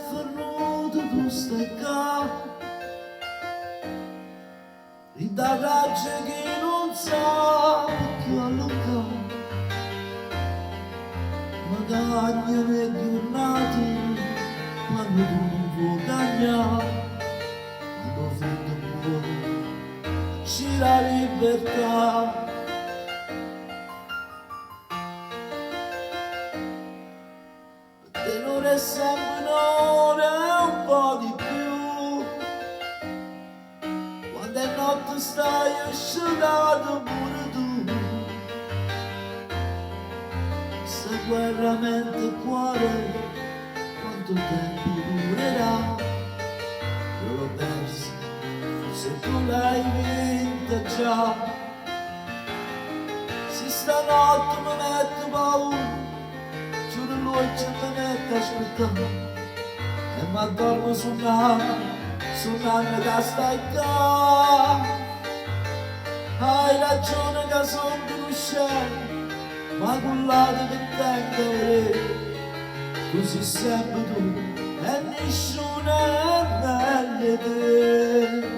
fernuto tu stai qua, ridagacce che non sa più allungare, magari le giornate quando tu non puoi cagnare, quando finito buono c'è la libertà. Tenore sempre un'ora e un po' di più, quando è notte stai asciugato pure tu, se guerra mente e cuore quanto tempo durerà, io l'ho perso, forse tu l'hai vinta già, se stanotte mi metto paura, giuro lui ci mette a aspettare e mi addormo su un'anima che stai qua. Hai ragione che sono conoscente, ma cullate che tengo ore, tu sei sempre tu e nessuno è meglio te.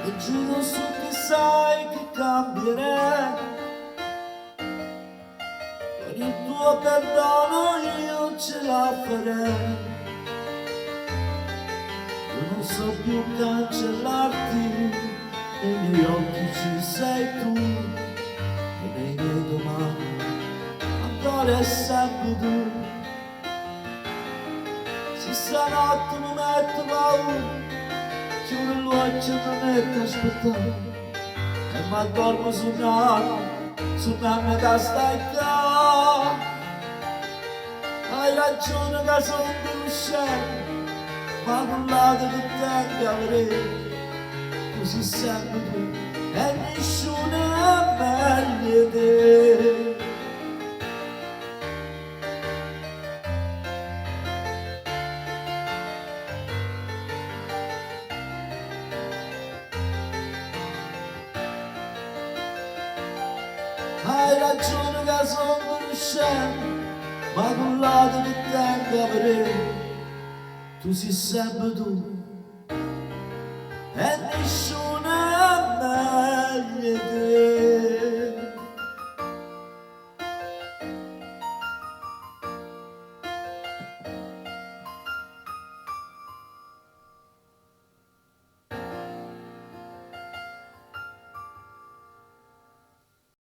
E giuro su che sai che cambierei, con il tuo perdono io ce la farei. Io non so più cancellarti, nei miei occhi ci sei tu, e nei miei domani ancora è sempre tu. Se stanotte mi metto paura, giuro lui ci mette a aspettare e mi addormo su un'anima che stai qua. Hai ragione che sono conoscente, ma cullate che tengo avrei, così sempre tu e nessuno è meglio te. Hai ragione che sono conoscente, ma cullate che tengo avrei, tu sei sempre tu e nessuno